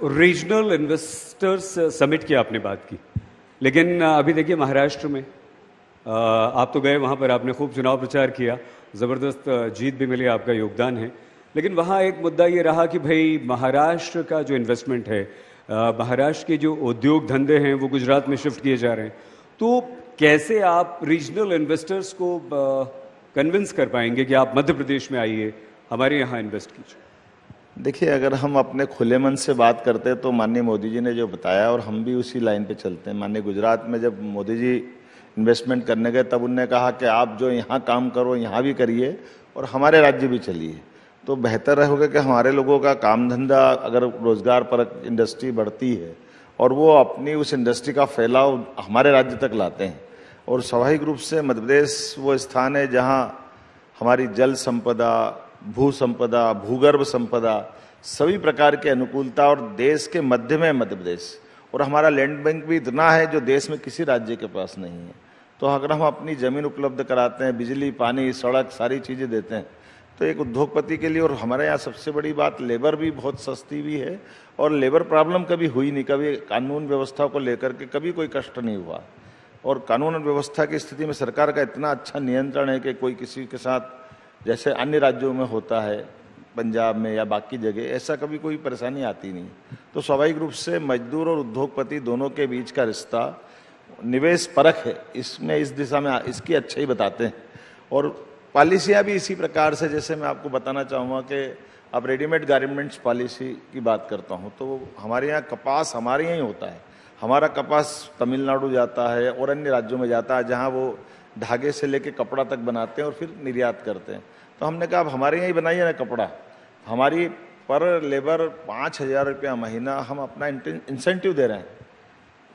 Regional investors summit की आपने बात की, लेकिन अभी देखिए महाराष्ट्र में आप तो गए, वहाँ पर आपने खूब चुनाव प्रचार किया, ज़बरदस्त जीत भी मिली, आपका योगदान है। लेकिन वहाँ एक मुद्दा ये रहा कि भाई महाराष्ट्र का जो इन्वेस्टमेंट है, महाराष्ट्र के जो उद्योग धंधे हैं वो गुजरात में शिफ्ट किए जा रहे हैं। तो कैसे आप रीजनल इन्वेस्टर्स को कन्विंस कर पाएंगे कि आप मध्य प्रदेश में आइए, हमारे यहाँ इन्वेस्ट कीजिए? देखिए, अगर हम अपने खुले मन से बात करते हैं तो माननीय मोदी जी ने जो बताया और हम भी उसी लाइन पे चलते हैं। माननीय गुजरात में जब मोदी जी इन्वेस्टमेंट करने गए तब उन्होंने कहा कि आप जो यहाँ काम करो यहाँ भी करिए और हमारे राज्य भी चलिए, तो बेहतर रहेगा कि हमारे लोगों का काम धंधा, अगर रोजगार परक इंडस्ट्री बढ़ती है और वो अपनी उस इंडस्ट्री का फैलाव हमारे राज्य तक लाते हैं। और स्वाभाविक रूप से मध्य प्रदेश वो स्थान है जहाँ हमारी जल संपदा, भू संपदा, भूगर्भ संपदा, सभी प्रकार की अनुकूलता, और देश के मध्य में मध्य प्रदेश, और हमारा लैंड बैंक भी इतना है जो देश में किसी राज्य के पास नहीं है। तो अगर हम अपनी ज़मीन उपलब्ध कराते हैं, बिजली, पानी, सड़क, सारी चीज़ें देते हैं, तो एक उद्योगपति के लिए, और हमारे यहाँ सबसे बड़ी बात लेबर भी बहुत सस्ती भी है और लेबर प्रॉब्लम कभी हुई नहीं, कभी कानून व्यवस्था को लेकर के कभी कोई कष्ट नहीं हुआ। और कानून व्यवस्था की स्थिति में सरकार का इतना अच्छा नियंत्रण है कि कोई किसी के साथ, जैसे अन्य राज्यों में होता है, पंजाब में या बाकी जगह, ऐसा कभी कोई परेशानी आती नहीं। तो स्वाभाविक रूप से मजदूर और उद्योगपति दोनों के बीच का रिश्ता निवेश परख है, इसमें इस दिशा में इसकी अच्छाई बताते हैं। और पॉलिसियाँ भी इसी प्रकार से, जैसे मैं आपको बताना चाहूँगा कि अब रेडीमेड गारमेंट्स पॉलिसी की बात करता हूँ तो हमारे यहाँ कपास हमारे यहाँ ही होता है। हमारा कपास तमिलनाडु जाता है और अन्य राज्यों में जाता है जहाँ वो धागे से लेके कपड़ा तक बनाते हैं और फिर निर्यात करते हैं। तो हमने कहा अब हमारे यहाँ ही बनाइए ना कपड़ा। हमारी पर लेबर 5,000 रुपया महीना हम अपना इंसेंटिव दे रहे हैं,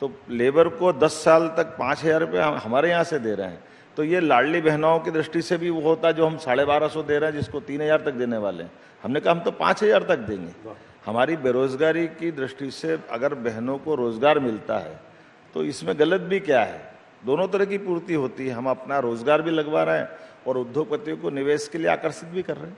तो लेबर को 10 साल तक 5,000 रुपया हमारे यहाँ से दे रहे हैं। तो ये लाडली बहनों की दृष्टि से भी वो होता है जो हम 1250 दे रहे हैं, जिसको 3,000 तक देने वाले हैं। हमने कहा हम तो 5,000 तक देंगे। हमारी बेरोजगारी की दृष्टि से अगर बहनों को रोजगार मिलता है तो इसमें गलत भी क्या है, दोनों तरह की पूर्ति होती है। हम अपना रोजगार भी लगवा रहे हैं और उद्योगपतियों को निवेश के लिए आकर्षित भी कर रहे हैं।